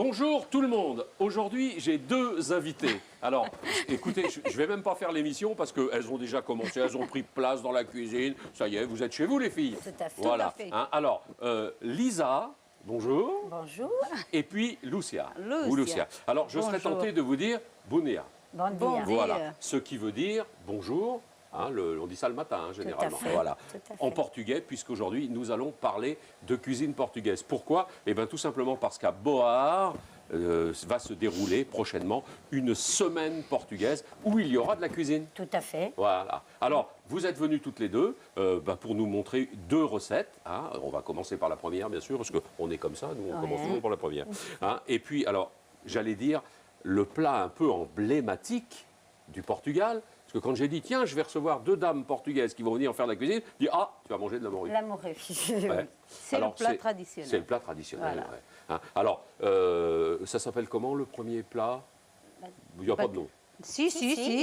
Bonjour tout le monde. Aujourd'hui, j'ai deux invités. Alors, écoutez, je ne vais même pas faire l'émission parce qu'elles ont déjà commencé, elles ont pris place dans la cuisine. Ça y est, vous êtes chez vous les filles. Tout à fait. Voilà. Tout à fait. Hein, alors, Lisa, bonjour. Bonjour. Et puis Lucia. Lucia. Ou Lucia. Alors, je serais tenté de vous dire Bunia. Bon dia. Voilà. Ce qui veut dire bonjour. Hein, on dit ça le matin, hein, généralement. fait, Voilà. tout à fait. En portugais, puisqu'aujourd'hui, nous allons parler de cuisine portugaise. Pourquoi? Eh bien, tout simplement parce qu'à Boar va se dérouler prochainement une semaine portugaise où il y aura de la cuisine. Tout à fait. Voilà. Alors, vous êtes venues toutes les deux pour nous montrer deux recettes. Hein. On va commencer par la première, bien sûr, parce qu'on est comme ça, nous, on commence toujours par la première. Hein. Et puis, alors, j'allais dire, le plat un peu emblématique du Portugal. Parce que quand j'ai dit, tiens, je vais recevoir deux dames portugaises qui vont venir faire de la cuisine, je dis, ah, tu vas manger de la morue. La morue. Ouais. C'est le plat traditionnel. C'est le plat traditionnel, Voilà. ouais. Hein. Alors, ça s'appelle comment le premier plat? Il n'y a pas de nom. Si,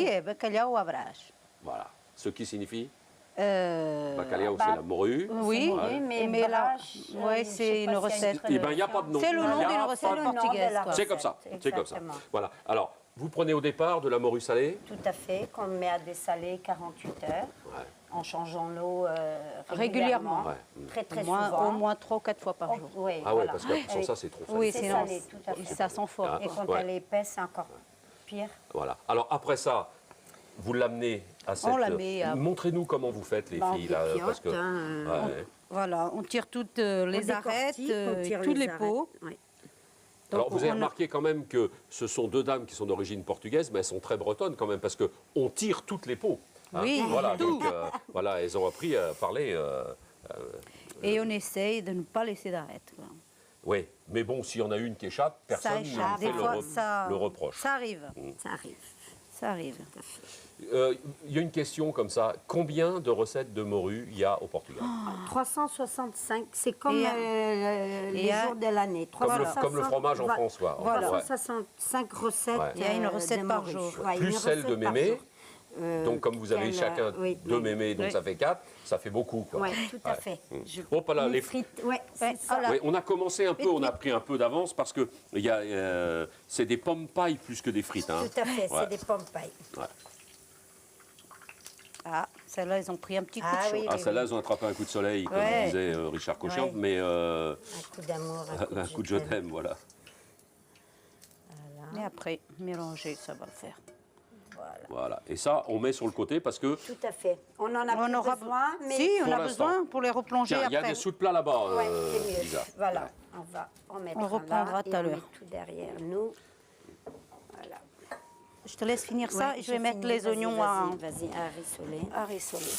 é bacalhau à brás. Voilà. Ce qui signifie Euh, bacalhau, c'est la morue. oui, morue, mais mais là, brache, ouais, je sais c'est pas une s'il y a recette. Eh bien, il n'y a pas de nom. C'est le nom Il y a d'une pas recette de- le nom de portugaise, la quoi. C'est comme ça. C'est comme ça. Exactement. Voilà. Alors, vous prenez au départ de la morue salée. Tout à fait, qu'on met à dessaler 48 heures, Ouais. en changeant l'eau Régulièrement. Ouais. Très, très Au moins, souvent. au moins 3 ou 4 fois par jour. Oui, Ah ouais, voilà. parce que sans Elle ça, est- c'est trop salé. Oui, C'est sinon, salé, tout à fait. ça sent fort. Ah. Et quand Ouais. elle est épaisse, c'est encore pire. Voilà. Alors, après ça, vous l'amenez à cette... On la met à- Montrez-nous comment vous faites, les filles. Là, parce que... Ouais. Voilà, on tire toutes les arêtes, tous les pots. Oui. Alors, Donc, vous avez on a- remarqué quand même que ce sont deux dames qui sont d'origine portugaise, mais elles sont très bretonnes quand même, parce qu'on tire toutes les peaux. Hein. Oui, Voilà, tout. donc, voilà, elles ont appris à parler... Et on essaye de ne pas laisser d'arêtes. quoi. Oui, mais bon, s'il y en a une qui échappe, Ça personne ne échappe. fait Des fois, ça, le reproche. ça arrive. Ça arrive. Ça arrive. Il y a une question comme ça. Combien de recettes de morue il y a au Portugal? 365, c'est comme les et jours de l'année. Comme le fromage en France, quoi. Voilà. 365 recettes. Ouais. Il y a une recette de par morue. jour. Ouais, Plus une celle de recette par mémé. jour. Donc, comme vous avez quelle, chacun oui, deux oui. mémés, donc Oui. ça fait 4, ça fait beaucoup, quoi. Oui, tout à Ouais. fait. Hop là, Une les frites, ouais, Ouais, c'est ça. voilà. Oui, on a commencé un peu, on a pris un peu d'avance parce que c'est des pommes pailles plus que des frites. Hein. Tout à fait, Ouais. c'est des pommes pailles. Ouais. Ah, celles-là, ils ont pris un petit coup Ah de chaud. oui. Ah, celles-là, elles ont attrapé un coup de soleil, comme Ouais. disait Richard Cochian, Ouais. mais Un coup d'amour, un coup de je t'aime, voilà. Voilà. Mais après, mélanger, ça va le faire. Voilà. Voilà. Et ça, on met sur le côté parce que. Tout à fait. On en a On plus aura besoin, mais Si, on Pour a l'instant. besoin pour les replonger Tiens, il y a après. des sous de plat là-bas, ouais, c'est mieux. Lisa. Voilà, Ouais. on va en mettre On un reprendra là, tout et à on met l'heure. tout derrière nous. Voilà. Je te laisse finir ça Ouais, et je vais mettre finis. les Vas-y, oignons Vas-y, à rissoler. à rissoler.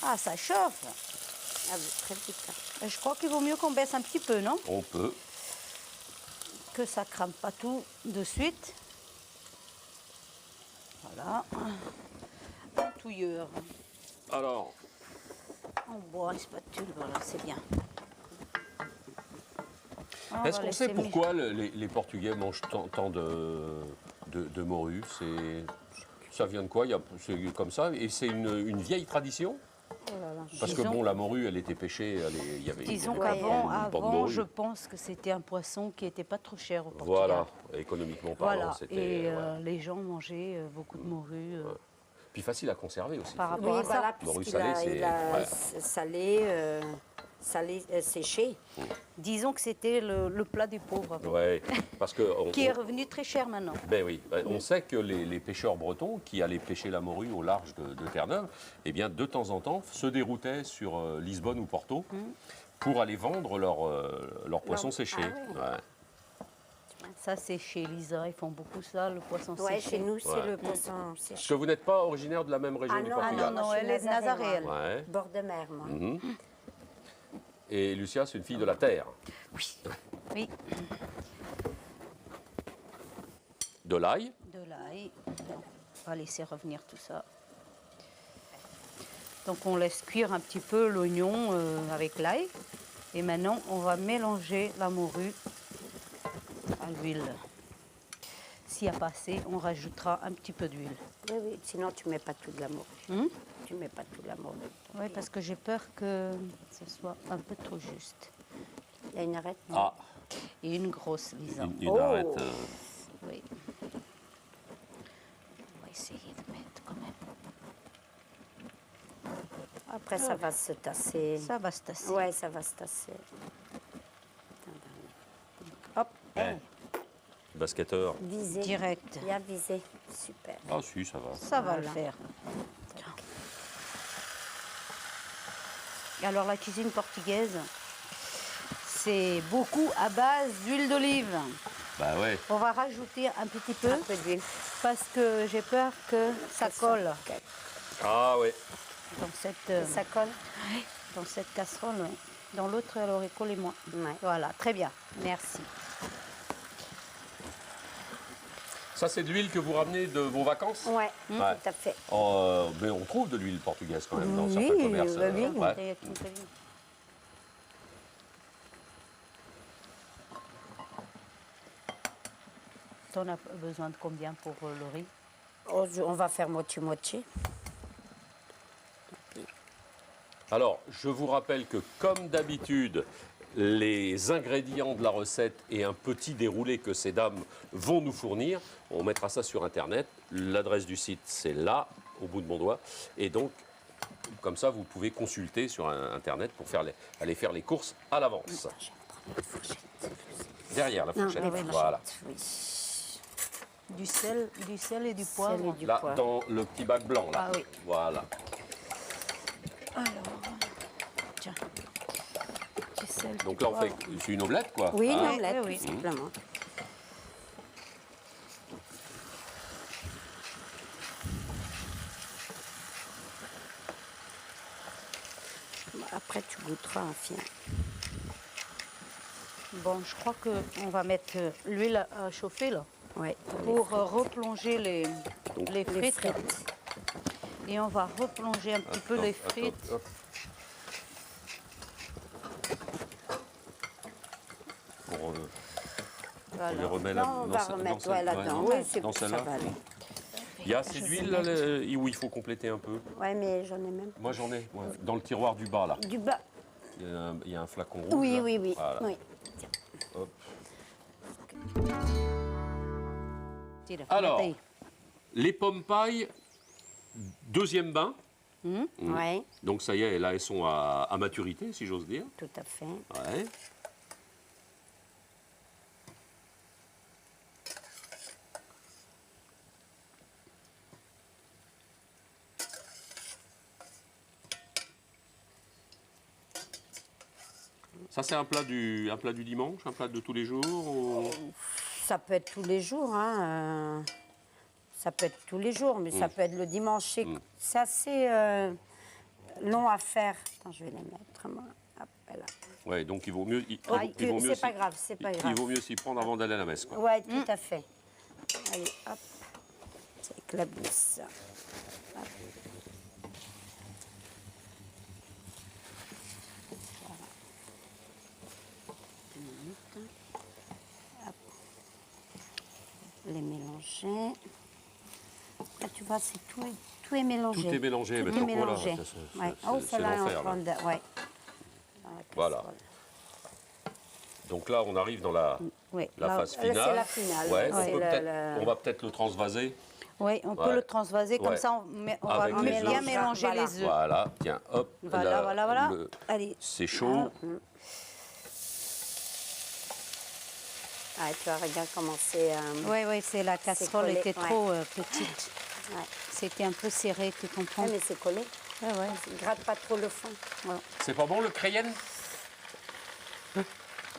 Ah, ça chauffe. Ah oui, très vite. Hein. Et je crois qu'il vaut mieux qu'on baisse un petit peu, non? On peut. Que ça crame pas tout de suite. Voilà. Un touilleur. Alors, On boit une spatule, voilà, c'est bien. On est-ce va qu'on laisser sait pourquoi les Portugais mangent tant de morue? Ça vient de quoi? C'est comme ça? Et c'est une vieille tradition? Parce que Disons- bon, la morue, elle était pêchée, il y avait... Disons il y avait qu'avant, une porte de avant, morue. je pense que c'était un poisson qui n'était pas trop cher au Portugal. Voilà, économiquement parlant, Voilà. c'était... Et ouais. les gens mangeaient beaucoup de morue. Puis facile à conserver aussi. Par rapport Oui, à ça. voilà, Morue puisqu'il salée, a, c'est- il a ouais. salé, séché. Disons que c'était le plat du pauvre avant, Ouais, parce que... qui est revenu très cher maintenant. Ben oui, on sait que les pêcheurs bretons qui allaient pêcher la morue au large de Terre-Neuve, eh bien, de temps en temps, se déroutaient sur Lisbonne ou Porto pour aller vendre leurs poissons séchés. Ah ouais. Ouais. Ça, c'est chez Lisa, ils font beaucoup ça, le poisson Ouais, séché. chez nous, c'est Ouais. le poisson Parce séché. que vous n'êtes pas originaire de la même région Ah du non, Portugal. non, moi, je suis elle est de Nazaré, Nazaré, elle. moi. Ouais. Bord de mer, moi. Et Lucia, c'est une fille de la terre. Oui, De l'ail. de l'ail. On va laisser revenir tout ça. Donc on laisse cuire un petit peu l'oignon avec l'ail. Et maintenant, on va mélanger la morue à l'huile. S'il n'y a pas assez, on rajoutera un petit peu d'huile. Oui, oui, sinon tu ne mets pas tout de la morue. Hum? Tu ne mets pas tout de la morue. Oui, parce que j'ai peur que ce soit un peu trop juste. Il y a une arête. non? Ah, Et une grosse, Lisa. une Oh. arête. Oui. On va essayer de mettre quand même. Après, ça va se tasser. Ça va se tasser. Ouais, ça va se tasser. Hop, Eh. Basketteur. visé. Direct. Bien visé. Super. Ah si, ça va. Ça va le Voilà. faire. Et alors la cuisine portugaise, c'est beaucoup à base d'huile d'olive. Bah ouais. On va rajouter un petit peu Un peu d'huile. parce que j'ai peur que ça colle Ok. Ah ouais. Ça colle. dans cette casserole. Ouais. Dans l'autre, elle aurait collé moins. Ouais. Voilà, très bien. Merci. Ça, c'est de l'huile que vous ramenez de vos vacances? Ouais, Ouais. tout à fait. Oh, mais on trouve de l'huile portugaise quand même dans Oui, certains commerces. bah oui. Ouais. T'en as besoin de combien pour le riz? On va faire moitié-moitié. Alors, je vous rappelle que comme d'habitude, les ingrédients de la recette et un petit déroulé que ces dames vont nous fournir, on mettra ça sur Internet. L'adresse du site, c'est là, au bout de mon doigt. Et donc, comme ça, vous pouvez consulter sur Internet pour aller faire les courses à l'avance. Derrière la fourchette. les fourchettes, Voilà. oui. Du sel et du poivre. et du Là, poivre. dans le petit bac blanc, là. Ah oui. Voilà. Alors, tiens. Du sel, Donc du là, on fait poivre. c'est une omelette, quoi. Oui, une Hein. omelette, oui, tout simplement. Après, tu goûteras un fier. Bon, je crois qu'on va mettre l'huile à chauffer là Ouais, pour replonger les les frites. frites. Et on va replonger un petit peu les frites. Hop. Pour, on Voilà. les remet Là, là, on dans va ce- dans remettre ce- là-dedans. ouais, Oui, c'est dans ça celle-là. va aller. Il y a assez d'huile là, où il faut compléter un peu. Ouais, mais j'en ai même. Moi j'en ai, moi, dans le tiroir du bas là. Du bas. Il y a un flacon rouge. Oui, là. oui, oui. Voilà. oui. Hop. Tira, Alors. mete ahí. Les pommes pailles, deuxième bain. Ouais, Donc ça y est, là elles sont à maturité, si j'ose dire. tout à fait. Ouais. Ça c'est un plat du dimanche, un plat de tous les jours ou- Ça peut être tous les jours, hein. Ça peut être tous les jours, mais ça peut être le dimanche. C'est assez long à faire. Attends, je vais les mettre, moi. Hop, là. Ouais, donc il vaut mieux. C'est pas grave, c'est pas grave. Il vaut mieux s'y prendre avant d'aller à la messe, quoi. Ouais, tout à fait. Allez, hop. Ça éclabousse. Hop. Voilà. 2 minutes. Hop. Les mélanger. Là, tu vois, c'est tout est mélangé. Tout est mélangé, mais Tout est tant pis, voilà, mélangé. c'est- Ouais. c'est- Oh, c'est celle-là est en l'enfer, train là. de... Ouais. Dans la Voilà. casserole. Donc là, on arrive dans la Oui, phase là, c'est finale. la finale. Ouais, C'est on va peut-être le transvaser. oui, on Ouais. peut le transvaser comme Ouais. ça. On va Avec les bien œufs. mélanger Voilà. les œufs. Voilà, tiens, hop. Voilà, là, voilà. Allez. C'est chaud. Ah, tu vois, regarde comment c'est... Oui, oui, c'est la casserole collé, était ouais. trop petite. Ouais. C'était un peu serré, tu comprends? Ouais, mais c'est collé. Ouais, ouais. Gratte pas trop le fond. C'est pas bon le Cayenne?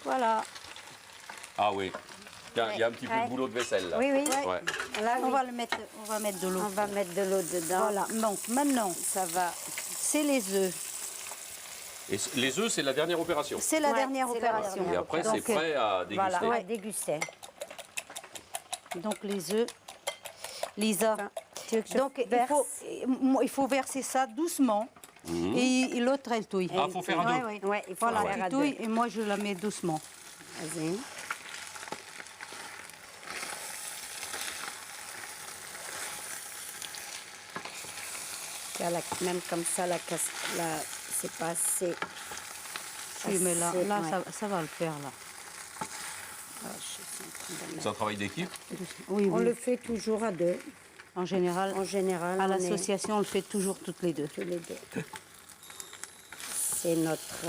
Voilà. Ah oui. Tiens, il y a un petit peu Ouais. de boulot de vaisselle là. Oui, oui. Ouais. Là, On oui. va mettre de l'eau. On va mettre de l'eau dedans. Voilà. Donc maintenant, Ça va. c'est les œufs. Et les œufs, c'est la dernière opération. C'est la Ouais, dernière c'est la opération. Et après, c'est Donc, prêt à déguster. Voilà, ouais, déguster. Donc les œufs. Lisa. Tu veux que je Donc verse il faut verser ça doucement. Et l'autre, elle touille. Ah, faut faire à deux. Ouais, Ouais, il faut Voilà, faire tu à touilles deux. et moi je la mets doucement. Vas-y. Même comme ça, c'est pas assez Oui, mais là, c'est- là ouais. ça va le faire, là. Ah, je suis en train de mettre- C'est un travail d'équipe. Oui, On oui. le fait toujours à deux. En général, En général, à on est l'association, on le fait toujours toutes les deux. tous les deux. C'est notre...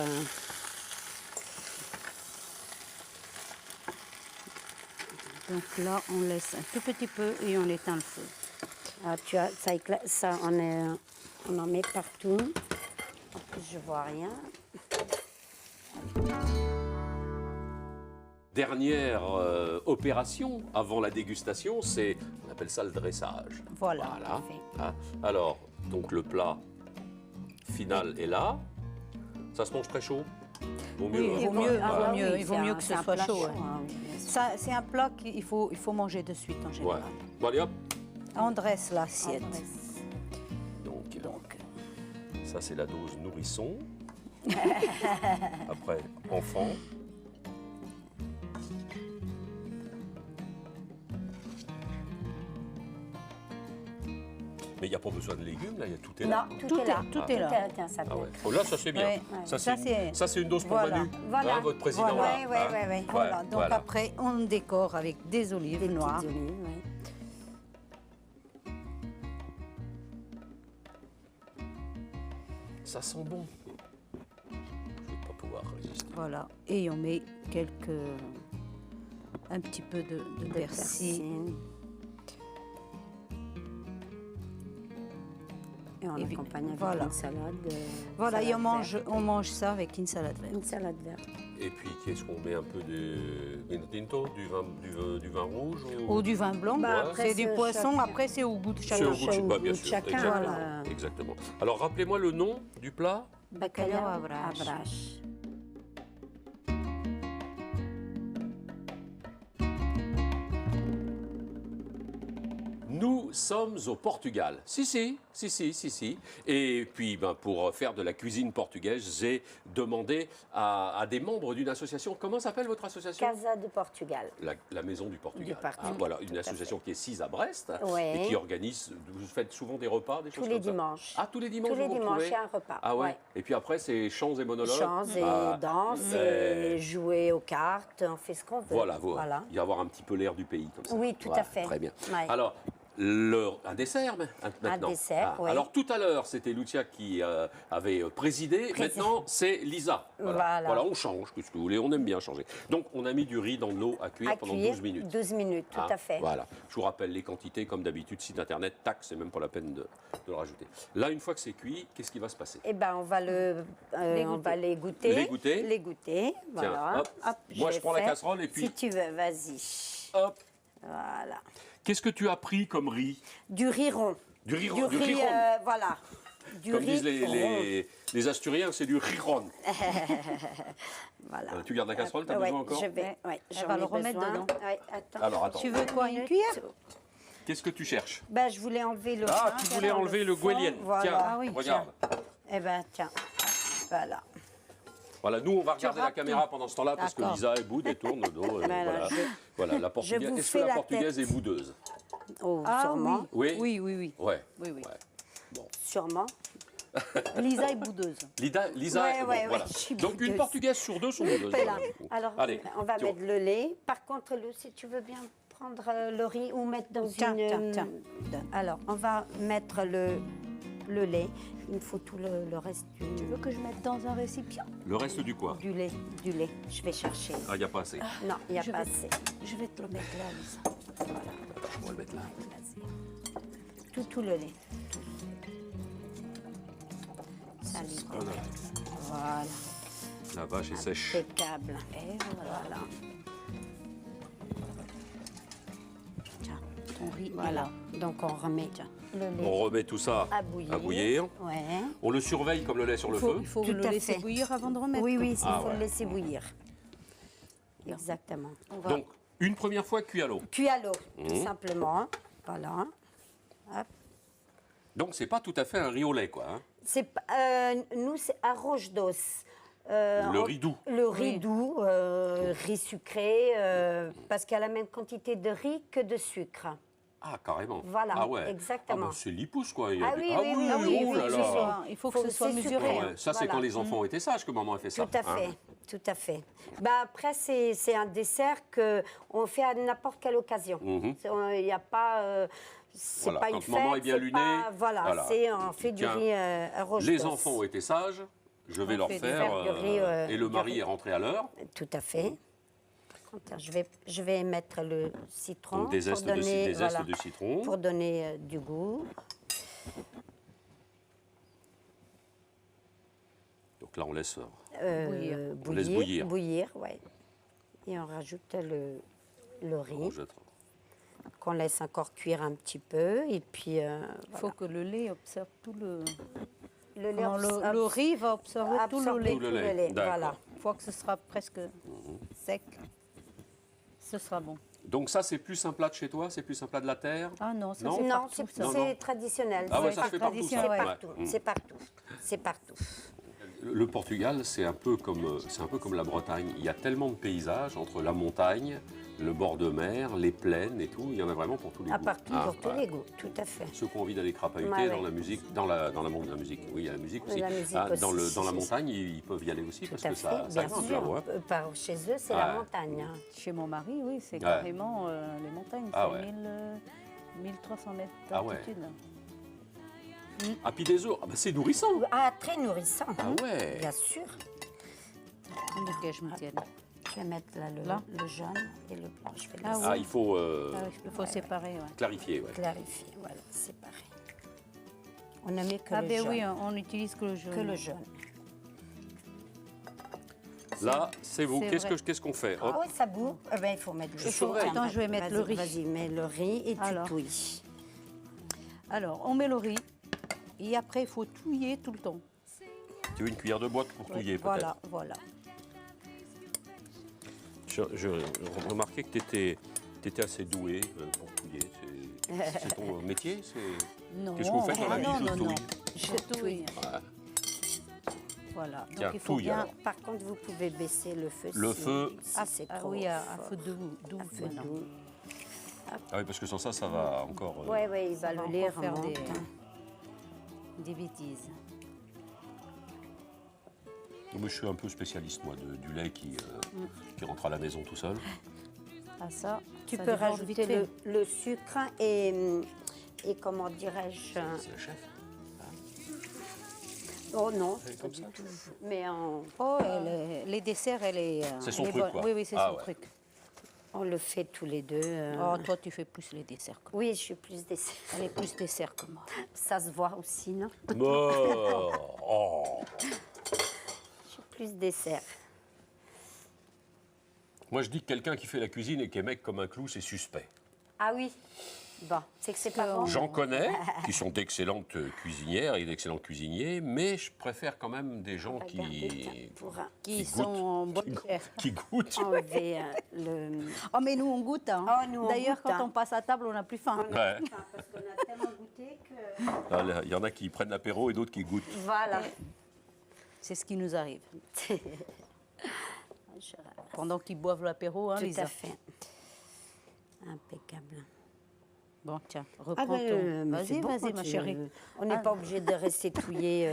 Donc là, on laisse un tout petit peu et on éteint le feu. ah, ça éclate, ça, on en met partout. En plus, je vois rien. Dernière opération avant la dégustation, c'est, on appelle ça le dressage. Voilà. parfait. Hein. Alors, donc le plat final est là. Ça se mange très chaud. Vaut mieux. Oui, hein. il vaut mieux, Ah, vaut oui, mieux, il vaut c'est mieux un- que c'est ce un soit plat chaud. chaud, hein. hein, oui, bien sûr. Ça, c'est un plat qu'il faut manger de suite en Ouais. général. Bon, allez hop. On dresse l'assiette. Donc, ça c'est la dose nourrisson. Après, enfant. Mais il n'y a pas besoin de légumes, là, tout est là. Non, Tout tout est est- là. tout est là. Tiens, ça Ah peut ouais. être- Oh, là, ça c'est bien. Ouais. Ça, Ça, c'est c'est- ça, c'est une dose pour Voilà. Manu, Voilà. hein, votre président Voilà. là. Ouais, hein. ouais, ouais. Voilà, donc voilà. après, on décore avec des olives Des noires. petites olives, ouais. Ça sent bon. Je vais pas pouvoir résister. Voilà, et on met un petit peu de persil. Persil. Et on Et vi- accompagne avec voilà. une salade. Voilà, et salade on mange ça avec une salade verte. verte. Une salade verte. Et puis, qu'est-ce qu'on met un peu de vino tinto, du vin rouge Ou du vin blanc, Bah, après, c'est du c'est poisson, chacun. après c'est au goût de C'est chacun. au goût de Chacun, bah, bien au goût de sûr. chacun, Exactement. voilà. Exactement. Alors, rappelez-moi le nom du plat. Bacalhau à à brache. brache. Nous sommes au Portugal. Si. Et puis, ben, pour faire de la cuisine portugaise, j'ai demandé à des membres d'une association. Comment s'appelle votre association? Casa de Portugal. La Maison du Portugal. Du Portugal, Voilà, tout une à association qui est sise à Brest Ouais. et qui organise. Vous faites souvent des repas, des choses Tous les comme ça dimanches. Ah, tous les dimanches. Tous les vous vous dimanches, retrouvez il y a un repas. Ah ouais. Ouais. Et puis après, c'est chants et monologues. Chants et Ah, danse mais- et jouer aux cartes, on fait ce qu'on veut. Voilà. Il va y avoir un petit peu l'air du pays comme ça. Oui, tout à Voilà, fait. Très bien. Ouais. Alors, un dessert maintenant. dessert, oui. Alors tout à l'heure, c'était Lucia qui avait présidé. Maintenant, c'est Lisa. Voilà. On change, qu'est-ce que vous voulez, on aime bien changer. Donc, on a mis du riz dans de l'eau à cuire À pendant cuire, 12 minutes. 12 minutes, tout Hein, à fait. Voilà. Je vous rappelle les quantités, comme d'habitude, site internet, tac, c'est même pas la peine de le rajouter. Là, une fois que c'est cuit, qu'est-ce qui va se passer? Eh ben, on va on va les goûter. Les goûter. Les goûter. Voilà. hop. Moi, je vais prends la faire. casserole et puis- Si tu veux, vas-y. Hop. Voilà. Qu'est-ce que tu as pris comme riz? Du riz rond. Du riz Du rond. riz, voilà. Du Comme riz disent rond. les Asturiens, c'est du riz rond. Voilà. Tu gardes la casserole, t'as Ouais, besoin encore? Je vais, ouais, Elle j'en va ai le remettre besoin. dedans. Ouais, attends. Alors, attends. Tu veux quoi, une cuillère? Qu'est-ce que tu cherches? Ben, je voulais enlever le. Ah, pain, tu voulais dans enlever le fond. goélien. Voilà. Tiens, Ah oui, regarde. Eh ben, tiens. Voilà. Voilà, nous, on va regarder la râpes caméra tout. pendant ce temps-là parce que D'accord. Lisa est boude et tourne le dos. Voilà, Voilà, la portugaise. vous Est-ce que fais la la portugaise tête. est boudeuse? Oh, Ah sûrement. Oui. Oui. Ouais. Oui. Ouais. Sûrement. Lisa est boudeuse. Lisa, Ouais, bon, ouais, voilà. je suis Donc, une boudeuse. portugaise sur deux sont boudeuses. Voilà. voilà, du coup. Alors, Allez, on va tu- mettre le lait. Par contre, si tu veux bien prendre le riz ou mettre dans Tiens, une... tiens. Alors, on va mettre le lait. Il me faut tout le reste Tu veux que je mette dans un récipient? Le reste du quoi? du lait. Du lait. Je vais chercher. Ah, il n'y a pas assez. Non, il n'y a Je pas vais- assez. Je vais te le mettre là, Lisa. Je pourrais le mettre là. Vas-y. Tout le lait. Ça libère. Voilà. La vache est sèche. Impeccable. Et Voilà. Tiens, ton riz est Voilà. là. Donc, on remet le lait On remet tout ça à bouillir. à bouillir. Ouais. On le surveille comme le lait sur le feu. Il faut Tout le à laisser fait. bouillir avant de remettre. Oui, il Ah faut ouais. le laisser bouillir. Exactement. On va... Donc, une première fois cuit à l'eau. Cuit à l'eau, Mmh. tout simplement. Voilà. Hop. Donc, c'est pas tout à fait un riz au lait, quoi. Hein. Nous, c'est à roche d'os. Le riz doux. Le riz Oui. doux, riz sucré, parce qu'il y a la même quantité de riz que de sucre. Ah, carrément. Voilà, ah ouais. exactement. Ah bah, c'est l'hypousse, quoi. Ah oui, ah oui, oui, oui, oui, oh oui, là oui, là. Il faut que ce soit c'est mesuré. sucré. Ouais, ça, c'est Voilà. quand les enfants étaient sages que maman a fait ça. Tout à fait, hein. tout à fait. Bah, après, c'est un dessert qu'on fait à n'importe quelle occasion. Il n'y a pas... c'est Voilà, pas quand une fête, maman est bien c'est lunée, pas- Voilà, voilà. on fait du Tiens, riz rochedos. Les enfants ont été sages, je vais On leur fait faire. du riz, et le du mari riz. est rentré à l'heure. Tout à fait. Attends, je vais mettre le citron Donc des pour zestes, donner, des zestes voilà, de citron. pour donner du goût. Donc là, on laisse. Bouillir. On laisse bouillir. Bouillir, ouais. Et on rajoute le On riz jette. qu'on laisse encore cuire un petit peu. Et puis, Il faut que le lait observe tout le... le Comment le riz va observer tout le absorber lait. Tout le lait, d'accord. Voilà. Une fois que ce sera presque sec, ce sera bon. Donc ça, c'est plus un plat de chez toi? C'est plus un plat de la terre? Ah non, ça Non. c'est Non, partout. c'est ça. Non, c'est non. traditionnel. Ah ouais, C'est ça se fait partout, tradition, ça. C'est ouais. partout, Ouais. c'est partout, c'est partout. Le Portugal, c'est un peu comme la Bretagne. Il y a tellement de paysages entre la montagne, le bord de mer, les plaines et tout. Il y en a vraiment pour tous les À goûts. partout, Ah, pour tous ouais. les goûts, tout à fait. Ceux qui ont envie d'aller crapahuter Ouais, dans ouais. la musique, dans le monde de la musique. Oui, il y a la musique aussi. La musique Dans aussi. la montagne, ils peuvent y aller aussi parce Tout à que fait, ça bien grimpe sûr. là-haut, hein. Par chez eux, c'est Ouais. la montagne. hein. Chez mon mari, oui, c'est Ouais. carrément les montagnes. Ah c'est ouais. 1300 mètres Ah ouais. d'altitude. Ah, puis des œufs, ah, bah, c'est nourrissant. Ah, très nourrissant. Ah ouais. Bien sûr. Lequel je me tienne. Je vais mettre là Là. le jaune et le blanc. Je vais Ah laisser Ah, il faut Ah oui, il faut séparer. Ouais. clarifier. Ouais. clarifier. Voilà, séparer. On ne met que Ah le ben jaune. oui, on n'utilise que le jaune. Que le jaune. Là, c'est vous. C'est vrai. Qu'est-ce qu'on fait? Hop. Ah oui, ça boue. Eh ben, il faut mettre le Je surveille. Attends, je vais mettre le riz. Vas-y, mets le riz et tu Alors. touilles. Alors, on met le riz. Et après, il faut touiller tout le temps. Tu veux une cuillère de bois pour touiller, peut-être? Voilà, voilà. Je remarquais que tu étais assez doué pour touiller. C'est ton métier? Non. Qu'est-ce que vous faites dans la vie? non, Je non, non. touille. Je touille. Voilà. Tiens, Donc, il faut touille, bien... alors. Par contre, vous pouvez baisser le feu. Le si- feu. Si c'est Ah trop oui, à fort. feu doux. À feu maintenant. doux. Ah oui, parce que sans ça, ça va encore. Ouais, ouais, il Ça va va le lait encore faire remonte. des bêtises. Moi, je suis un peu spécialiste, moi, du lait qui rentre à la maison tout seul. Ah ça, Tu ça peux déborde rajouter vite fait. le sucre et comment dirais-je C'est le chef. Oh non, C'est pas comme du ça. tout. Mais Oh, les desserts, elle est... C'est son elle est truc, bonne. quoi. Oui, oui, c'est Ah son ouais. truc. on le fait tous les deux. Oh, toi, tu fais plus les desserts que moi. Oui, je suis plus dessert. Elle est plus dessert que moi. Ça se voit aussi, non Oh. Je suis plus dessert. Moi, je dis que quelqu'un qui fait la cuisine et qui est mec comme un clou, c'est suspect. Ah oui. Bon, c'est que c'est pas bon. J'en connais qui sont d'excellentes cuisinières et d'excellents cuisiniers, mais je préfère quand même des gens Regardez, tiens, qui, pour Qui goûtent. sont en bonne chair. qui goûtent. enlever le... Oh, mais nous, on goûte. Hein. Oh, nous, on D'ailleurs, goûte, quand hein. on passe à table, on n'a plus faim. Ouais. Parce qu'on a tellement goûté que... Ah, il y en a qui prennent l'apéro et d'autres qui goûtent. Voilà. C'est ce qui nous arrive. Je ramasse. Pendant qu'ils boivent l'apéro, hein, Tout Lisa. à fait. Impeccable. Bon, tiens, Ah reprends ben, ton... mais c'est Vas-y, bon vas-y, quand ma tu- chérie. On n'est Ah. pas obligé de rester touillé.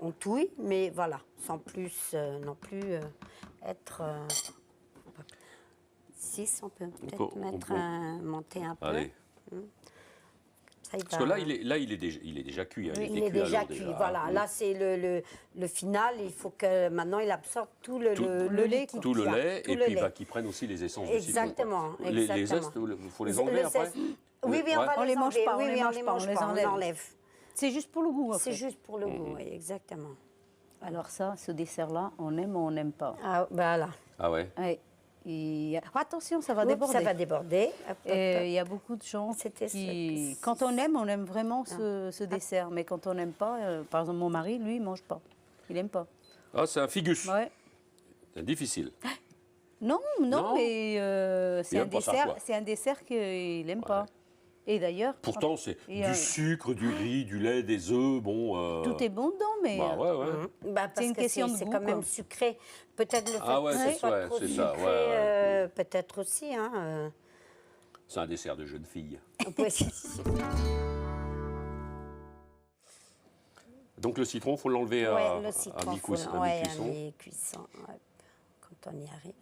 On touille, mais voilà, sans plus non plus être... 6, on peut peut-être monter un peu. Allez. Ça, Parce que là, il est déjà cuit. Hein. il était est cuit déjà alors, cuit, déjà. voilà. Là, c'est le final. Il faut que maintenant, il absorbe tout le lait. qui Tout le tient, lait, tout et le puis lait. qu'ils prennent aussi les essences de citron. Exactement, Les exactement. zestes, il faut les enlever Le après. zeste. Oui, oui, on Ouais. va On les mange enlever. pas, Oui, on les oui, mange pas, on les enlève. enlève. C'est juste pour le goût, en C'est fait. juste pour le goût, oui, exactement. Alors ça, ce dessert-là, on aime ou on n'aime pas. Ah, voilà. Ah ouais. Ouais. Attention, ça va Oups, déborder. ça va déborder. Hop, hop, Et hop. il y a beaucoup de gens C'était qui, ça. quand on aime vraiment ce dessert. Mais quand on n'aime pas, par exemple, mon mari, lui, il mange pas. Il n'aime pas. Ah, c'est un figus. Ouais. C'est difficile. Non, Non. mais Il aime pas ça, quoi. c'est un dessert qu'il n'aime pas. Et d'ailleurs, Pourtant, c'est Et, du sucre, du riz, du lait, des œufs. Bon. tout est bon dedans, mais Bah ouais, ouais. Bah, parce une que question de c'est goût, quand même quoi. sucré. Peut-être le fait Ah ouais, que c'est ce soit ça, trop c'est sucré, ça, ouais, ouais. peut-être aussi. Hein, C'est un dessert de jeune fille. Donc le citron, il faut l'enlever à le citron, mi-cuisson. à mi-cuisson, ouais, quand on y arrive.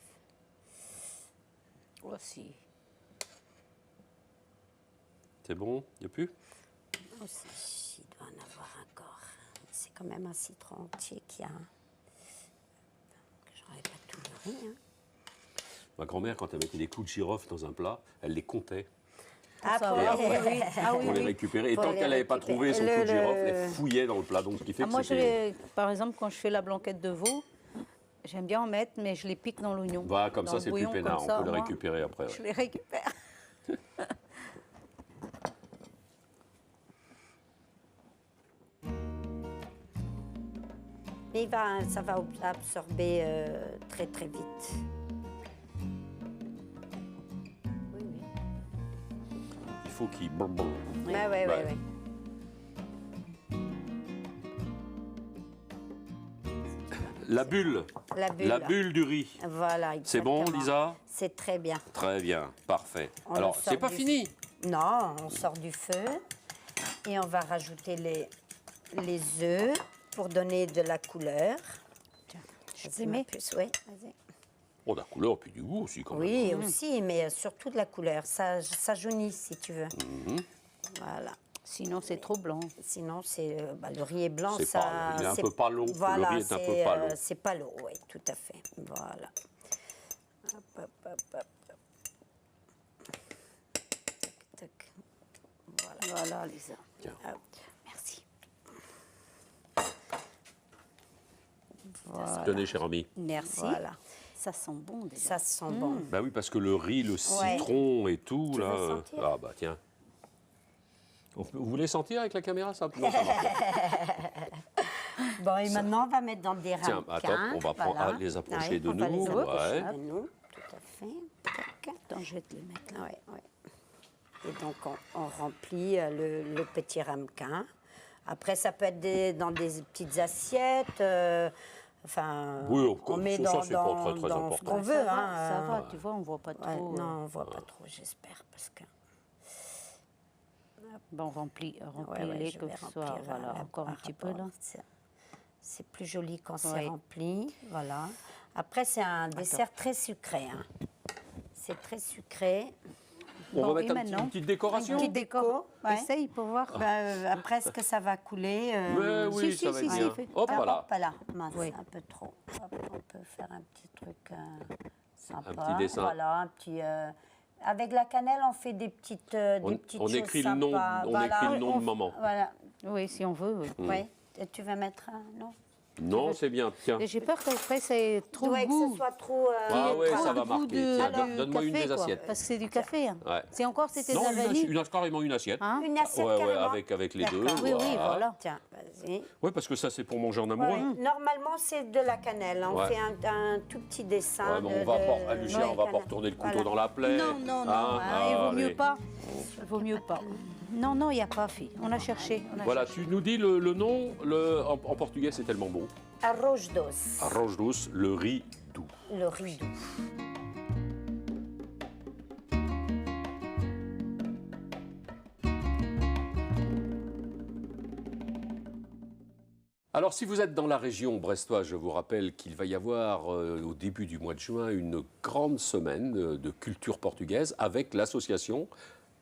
Aussi. C'est bon, il n'y a plus? Aussi, il doit en avoir encore. C'est quand même un citron entier qu'il y a. J'aurais pas tout le riz. Hein. Ma grand-mère, quand elle mettait des clous de girofle dans un plat, elle les comptait Ah, Ça pour va. les- Oui, oui. Ah oui, pour les oui. récupérer. Et Pour tant les qu'elle n'avait pas récupérer. trouvé son clou de Le- girofle, elle fouillait dans le plat. Donc, ce qui fait Ah, que moi, c'était... par exemple, quand je fais la blanquette de veau, j'aime bien en mettre, mais je les pique dans l'oignon. Voilà, comme Dans ça, le c'est plus bouillon, peinard. comme On ça, peut le moi, récupérer après. Je ouais. les récupère. Mais ça va absorber très très vite. Oui, oui. Il faut qu'il... Ouais. Ouais. La bulle. La bulle du riz. Voilà, C'est bon, exactement. Lisa? C'est très bien. Très bien, parfait. On Alors, le sort c'est pas du- fini. Non, on sort du feu et on va rajouter les œufs pour donner de la couleur. Je Vas-y, peux ma mettre. puce, oui, vas-y. Oh, la couleur, puis du goût aussi, quand même. Oui, aussi, mais surtout de la couleur. Ça jaunit, si tu veux. Voilà. Sinon, c'est trop blanc. Sinon, c'est le riz est blanc, C'est ça. pas- il est un c'est- peu pâlo. Le Voilà, riz est un peu pâlo. c'est pâlo, oui, tout à fait. Voilà. Hop, hop, hop, hop. Tac, tac. Voilà. Voilà, Lisa. Tiens. Hop. Merci. Tenez, cher ami. Merci. Voilà. Ça sent bon déjà. Ça sent bon. Bah oui, parce que le riz, le citron et tout, Tu là... veux sentir ah bah tiens. Vous voulez sentir avec la caméra ça? Non, ça marche pas. Bon, et maintenant, on va mettre dans des Tiens, ramequins. attends, on va prendre- les approcher de on va nous, les approcher ouais. de nous, tout à fait. Tac. Attends, je vais te les mettre là. Ouais, ouais. Et donc, on remplit le petit ramequin. Après, ça peut être dans des petites assiettes. Enfin, Oui, on met ça, dans, c'est pas très, très dans ce important. qu'on veut. Ça va, hein, ça va, tu vois, on voit pas Ouais, trop. non, on voit pas trop, j'espère, parce que... Bon, remplis-les je que vais ce soit, remplir, voilà, encore un par petit peu rapport- là. C'est plus joli quand c'est Oui. rempli, voilà. Après, c'est un dessert très sucré. Hein. C'est très sucré. On Bon, va et mettre maintenant, une petite décoration. Une petite déco, ouais. Essaye pour voir. Après, est-ce que ça va couler Mais oui, si, ça va si, être si, bien. fait- Hop, Ah, voilà. Pas là, mince, Oui. un peu trop. Hop, on peut faire un petit truc sympa. Un petit dessin. Voilà, un petit... avec la cannelle, on fait des petites, On choses écrit le nom, sympas. on écrit le nom de maman. Voilà. Oui, si on veut. Oui. Oui. Et tu vas mettre un... Non. Non, c'est bien, tiens. Et j'ai peur qu'après, c'est trop Ouais, de que goût. ce soit trop... Ah ouais, voilà. ça va Trop de goût marquer. de- Tiens, alors, donne-moi une café, des quoi, assiettes. Parce que c'est du café. Hein. Ouais. C'est encore, c'était de Non, la vanille. carrément une assiette. Hein Une assiette Ouais, ouais, carrément. avec les deux. D'accord. Oui, oui, voilà. Tiens, vas-y. Oui, parce que ça, c'est pour manger en amoureux. Ouais, normalement, c'est de la cannelle. On Ouais. fait un tout petit dessin. Ouais, mais on va pas, Lucia, on va pas retourner le couteau dans la plaie. Non, non, non, Hein, il vaut allez. mieux pas. Il vaut mieux pas. Non, non, il n'y a pas, fille. On a cherché. Voilà, tu nous dis le nom, en portugais, c'est tellement bon. Arroz doce. Arroz doce, le riz doux. Le riz doux. Alors, si vous êtes dans la région brestoise, je vous rappelle qu'il va y avoir au début du mois de juin une grande semaine de culture portugaise avec l'association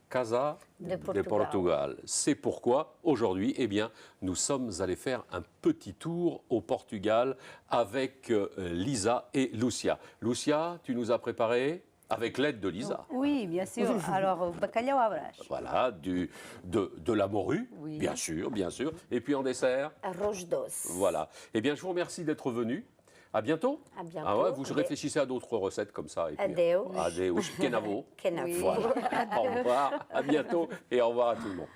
Casa De de Portugal. Portugal. C'est pourquoi aujourd'hui, eh bien, nous sommes allés faire un petit tour au Portugal avec Lisa et Lucia. Lucia, tu nous as préparé avec l'aide de Lisa. Oui, bien sûr. Alors, bacalhau à brache. Voilà, de la morue, Oui. bien sûr, bien sûr. Et puis en dessert, Arroz doce. voilà. Eh bien, je vous remercie d'être venu. À bientôt. À bientôt. Ah ouais, vous réfléchissez à d'autres recettes comme ça. Et puis, Adeus. Adeus. Kenavo. Kenavo. Oui. Voilà. Au revoir. À bientôt et au revoir à tout le monde.